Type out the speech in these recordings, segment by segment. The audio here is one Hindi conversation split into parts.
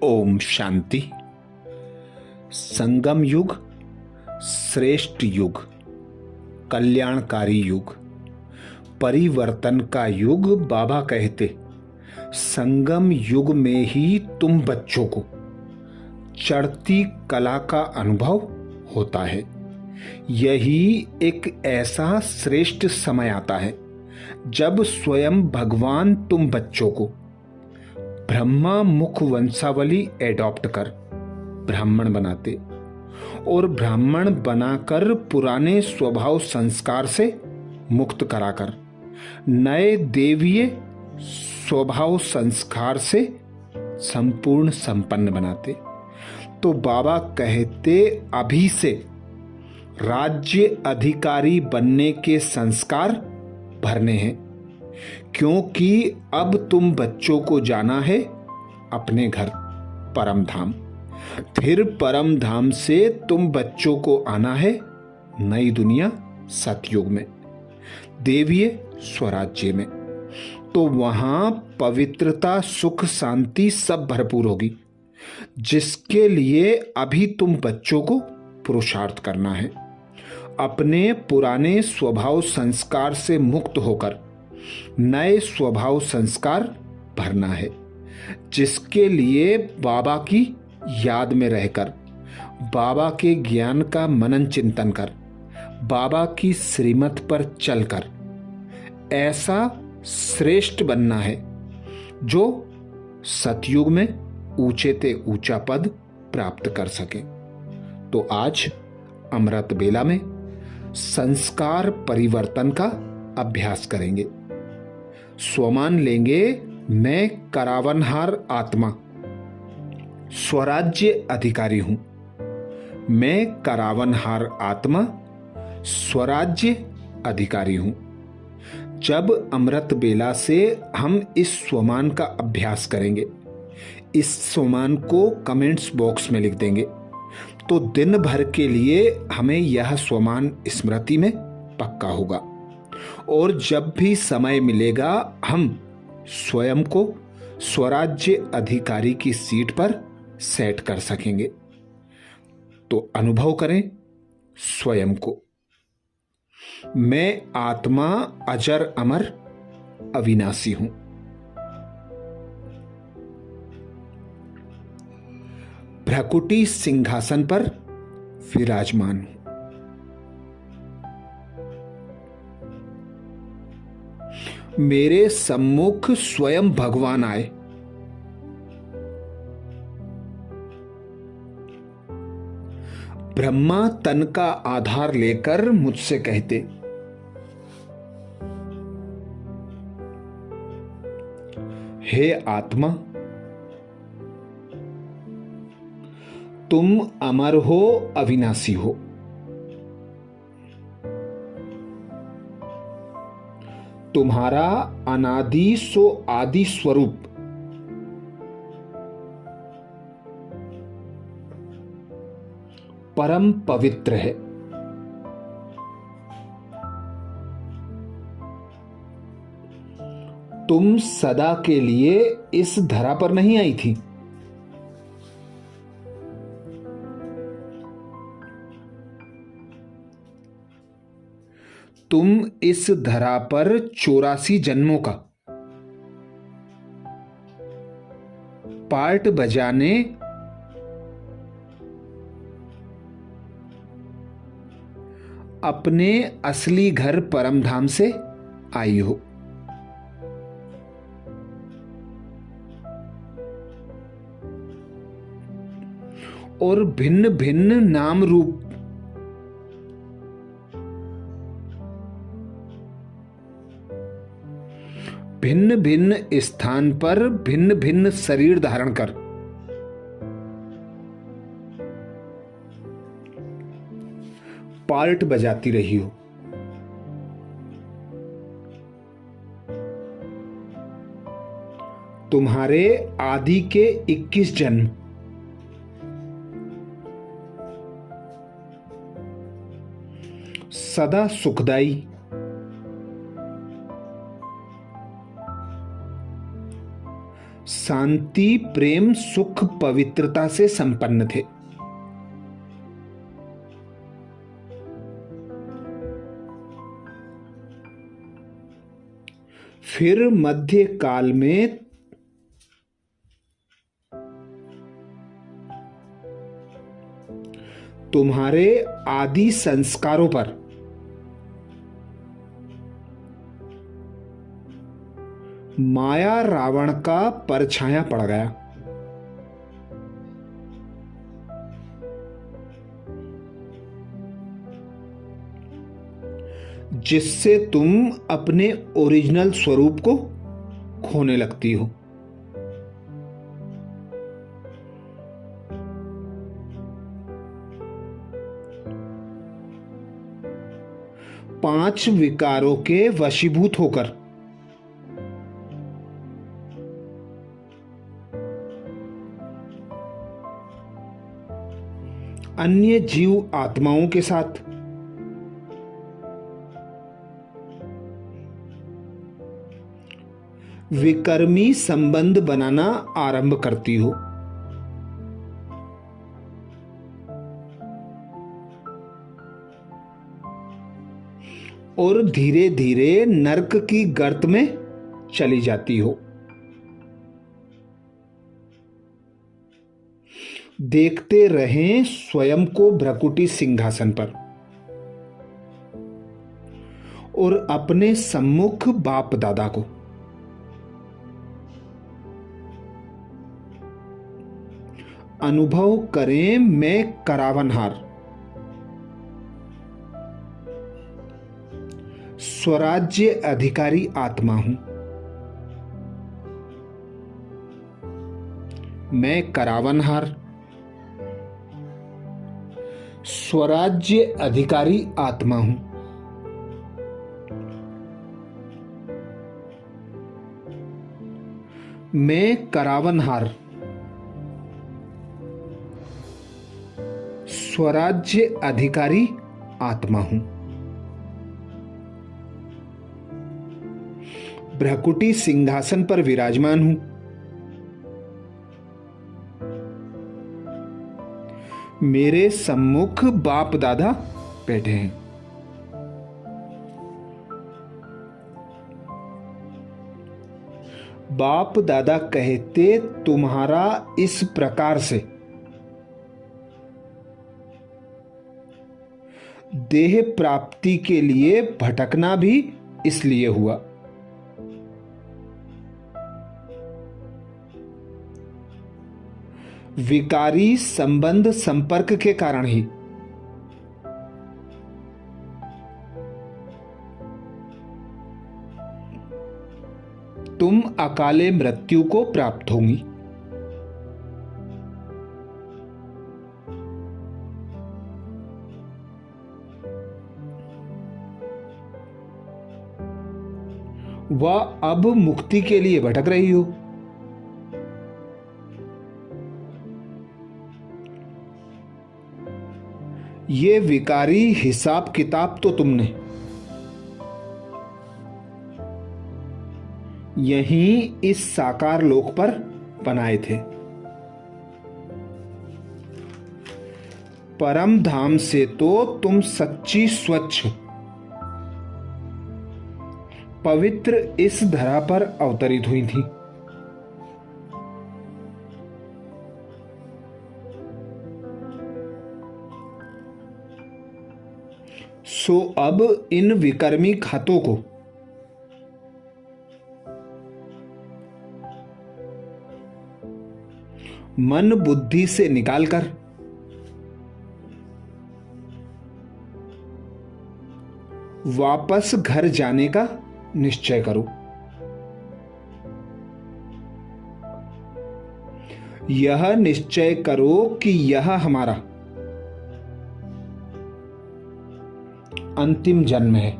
ओम शांति। संगम युग श्रेष्ठ युग, कल्याणकारी युग, परिवर्तन का युग। बाबा कहते संगम युग में ही तुम बच्चों को चढ़ती कला का अनुभव होता है। यही एक ऐसा श्रेष्ठ समय आता है जब स्वयं भगवान तुम बच्चों को ब्रह्मा मुख वंशावली एडॉप्ट कर ब्राह्मण बनाते और ब्राह्मण बनाकर पुराने स्वभाव संस्कार से मुक्त कराकर नए देवीय स्वभाव संस्कार से संपूर्ण संपन्न बनाते। तो बाबा कहते अभी से राज्य अधिकारी बनने के संस्कार भरने हैं, क्योंकि अब तुम बच्चों को जाना है अपने घर परम धाम। फिर परम धाम से तुम बच्चों को आना है नई दुनिया सतयुग में, देवीय स्वराज्य में। तो वहां पवित्रता, सुख, शांति सब भरपूर होगी, जिसके लिए अभी तुम बच्चों को पुरुषार्थ करना है। अपने पुराने स्वभाव संस्कार से मुक्त होकर नए स्वभाव संस्कार भरना है, जिसके लिए बाबा की याद में रहकर, बाबा के ज्ञान का मनन चिंतन कर, बाबा की श्रीमत पर चलकर ऐसा श्रेष्ठ बनना है जो सतयुग में ऊंचे ते ऊंचा पद प्राप्त कर सके। तो आज अमृत बेला में संस्कार परिवर्तन का अभ्यास करेंगे। स्वमान लेंगे, मैं करावनहार आत्मा स्वराज्य अधिकारी हूं। मैं करावनहार आत्मा स्वराज्य अधिकारी हूं। जब अमृत बेला से हम इस स्वमान का अभ्यास करेंगे, इस स्वमान को कमेंट्स बॉक्स में लिख देंगे, तो दिन भर के लिए हमें यह स्वमान स्मृति में पक्का होगा। और जब भी समय मिलेगा हम स्वयं को स्वराज्य अधिकारी की सीट पर सेट कर सकेंगे। तो अनुभव करें स्वयं को, मैं आत्मा अजर अमर अविनाशी हूं। भ्रकुटी सिंहासन पर विराजमान हूं। मेरे सम्मुख स्वयं भगवान आए। ब्रह्मा तन का आधार लेकर मुझसे कहते, हे आत्मा, तुम अमर हो, अविनाशी हो। तुम्हारा अनादि सो आदि स्वरूप परम पवित्र है। तुम सदा के लिए इस धरा पर नहीं आई थी। तुम इस धरा पर 84 जन्मों का पार्ट बजाने अपने असली घर परमधाम से आई हो। और भिन्न भिन्न नाम रूप भिन्न भिन्न स्थान पर भिन्न भिन्न शरीर धारण कर पार्ट बजाती रही हो। तुम्हारे आदि के 21 जन्म सदा सुखदाई, शांति, प्रेम, सुख, पवित्रता से संपन्न थे। फिर मध्य काल में तुम्हारे आदि संस्कारों पर माया रावण का परछाया पड़ गया। जिससे तुम अपने ओरिजिनल स्वरूप को खोने लगती हो। पांच विकारों के वशीभूत होकर अन्य जीव आत्माओं के साथ विकर्मी संबंध बनाना आरंभ करती हो। और धीरे धीरे नरक की गर्त में चली जाती हो। देखते रहें स्वयं को भ्रकुटी सिंहासन पर और अपने सम्मुख बाप दादा को। अनुभव करें मैं करावनहार, स्वराज्य अधिकारी आत्मा हूं। मैं करावनहार, स्वराज्य अधिकारी आत्मा हूं। मैं करावनहार, स्वराज्य अधिकारी आत्मा हूं। भ्रकुटी सिंहासन पर विराजमान हूं। मेरे सम्मुख बाप दादा बैठे हैं। बाप दादा कहते तुम्हारा इस प्रकार से देह प्राप्ति के लिए भटकना भी इसलिए हुआ। विकारी संबंध संपर्क के कारण ही तुम अकाले मृत्यु को प्राप्त होंगी। वह अब मुक्ति के लिए भटक रही हो। ये विकारी हिसाब किताब तो तुमने यहीं इस साकार लोक पर बनाए थे। परम धाम से तो तुम सच्ची स्वच्छ पवित्र इस धरा पर अवतरित हुई थी। सो अब इन विकर्मी खातों को मन बुद्धि से निकालकर वापस घर जाने का निश्चय करो। यह निश्चय करो कि यह हमारा अंतिम जन्म है।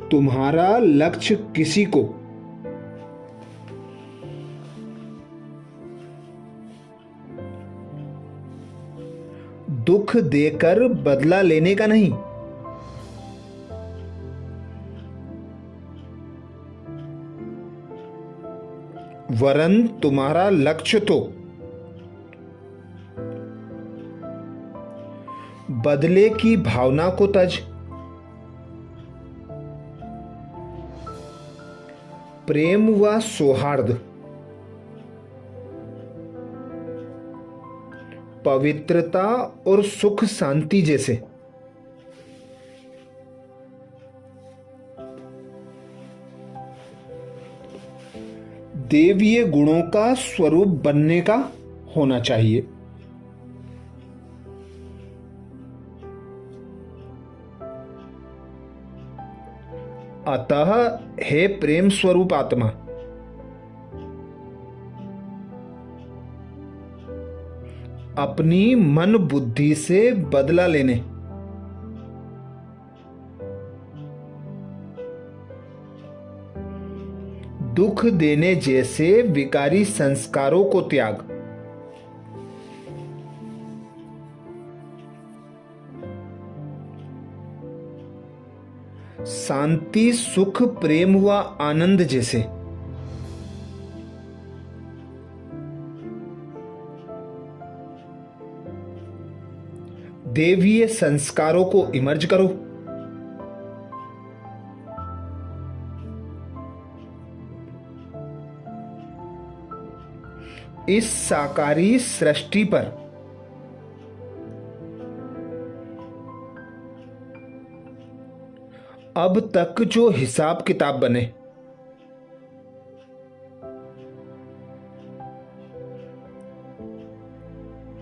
तुम्हारा लक्ष्य किसी को दुख देकर बदला लेने का नहीं, वरन तुम्हारा लक्ष्य तो बदले की भावना को तज प्रेम व सौहार्द, पवित्रता और सुख शांति जैसे देवीय गुणों का स्वरूप बनने का होना चाहिए। अतः हे प्रेम स्वरूप आत्मा, अपनी मन बुद्धि से बदला लेने, दुख देने जैसे विकारी संस्कारों को त्याग, शांति सुख प्रेम व आनंद जैसे देवीय संस्कारों को इमर्ज करो। इस साकारी सृष्टि पर अब तक जो हिसाब किताब बने,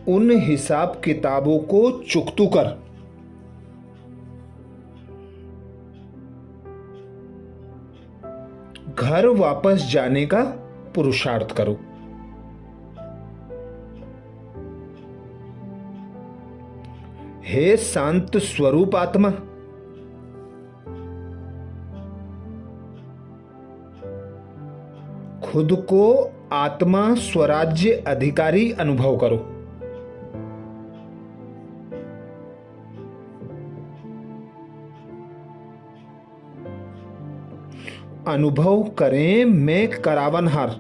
उन हिसाब किताबों को चुकतू कर घर वापस जाने का पुरुषार्थ करो। हे शांत स्वरूप आत्मा, खुद को आत्मा स्वराज्य अधिकारी अनुभव करो। अनुभव करें मैं करावनहार,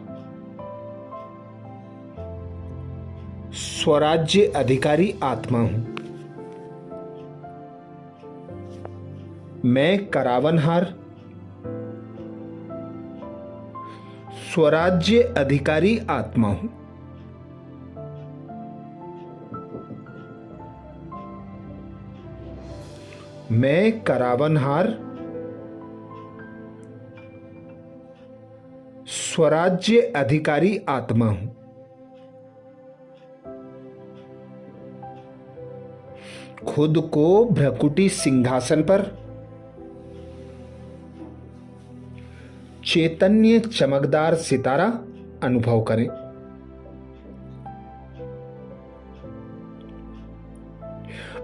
स्वराज्य अधिकारी आत्मा हूं। मैं करावनहार स्वराज्य अधिकारी आत्मा हूं। मैं करावनहार स्वराज्य अधिकारी आत्मा हूं। खुद को भ्रकुटी सिंहासन पर चैतन्य चमकदार सितारा अनुभव करें।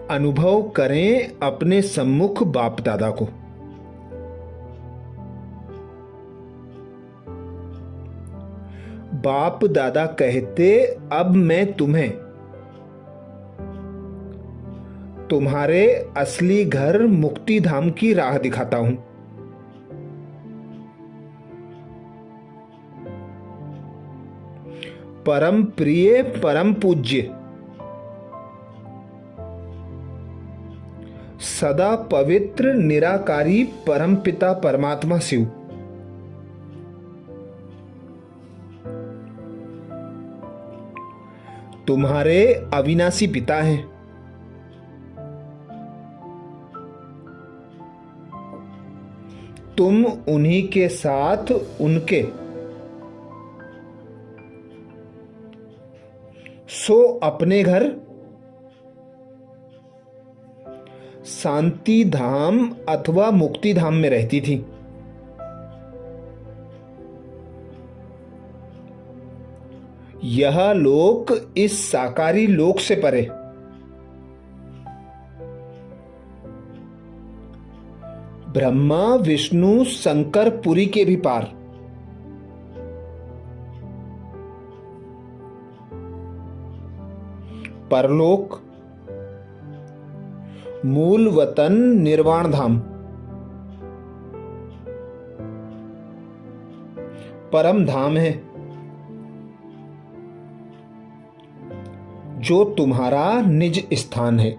अनुभव करें अपने सम्मुख बाप दादा को। बाप दादा कहते, अब मैं तुम्हें तुम्हारे असली घर मुक्ति धाम की राह दिखाता हूं। परम प्रिय परम पूज्य सदा पवित्र निराकारी परम पिता परमात्मा शिव, तुम्हारे अविनाशी पिता हैं। तुम उन्हीं के साथ उनके सो अपने घर शांति धाम अथवा मुक्ति धाम में रहती थी। यह लोक इस साकारी लोक से परे ब्रह्मा विष्णु शंकर पुरी के भी पार परलोक मूल वतन निर्वाण धाम परम धाम है। जो तुम्हारा निज स्थान है।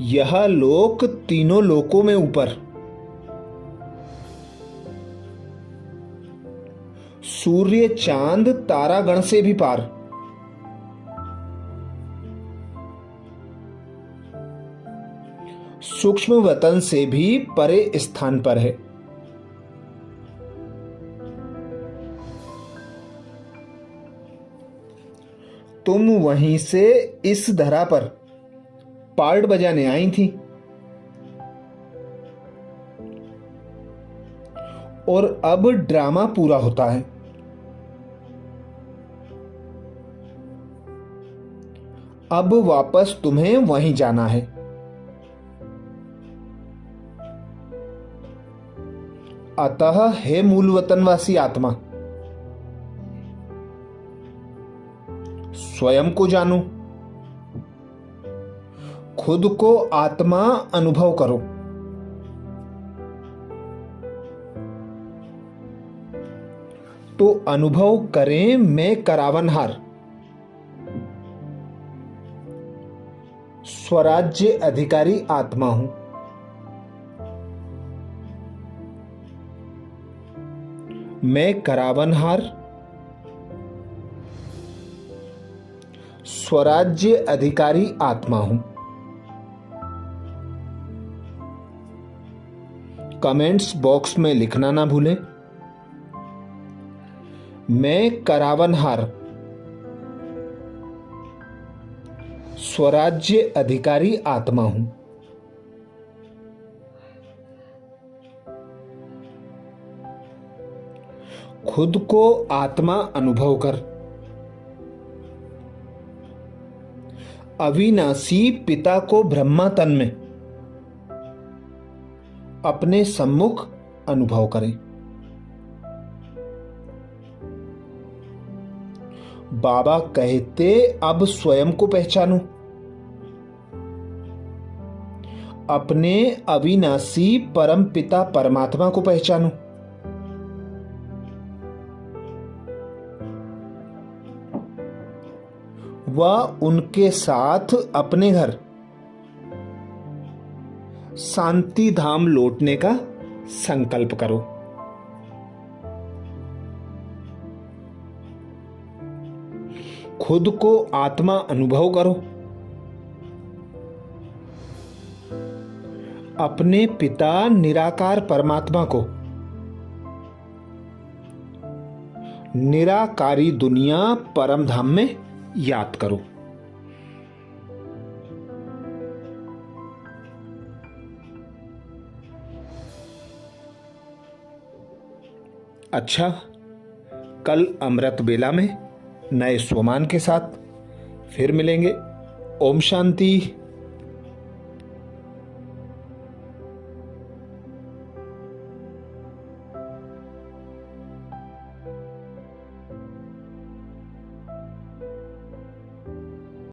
यह लोक तीनों लोकों में ऊपर, सूर्य चांद तारागण से भी पार, सूक्ष्म वतन से भी परे स्थान पर है। तुम वहीं से इस धरा पर पार्ट बजाने आई थी और अब ड्रामा पूरा होता है। अब वापस तुम्हें वहीं जाना है। अतः हे मूल वतनवासी आत्मा, स्वयं को जानो, खुद को आत्मा अनुभव करो। तो अनुभव करें मैं करावनहार, स्वराज्य अधिकारी आत्मा हूं। मैं करावनहार स्वराज्य अधिकारी आत्मा हूं। कमेंट्स बॉक्स में लिखना ना भूलें, मैं करावनहार स्वराज्य अधिकारी आत्मा हूं। खुद को आत्मा अनुभव कर अविनाशी पिता को ब्रह्मा तन में अपने सम्मुख अनुभव करें। बाबा कहते अब स्वयं को पहचानो, अपने अविनाशी परम पिता परमात्मा को पहचानो। वह उनके साथ अपने घर शांति धाम लौटने का संकल्प करो। खुद को आत्मा अनुभव करो, अपने पिता निराकार परमात्मा को निराकारी दुनिया परम धाम में याद करो। अच्छा, कल अमृत बेला में नए स्वमान के साथ फिर मिलेंगे। ओम शांति।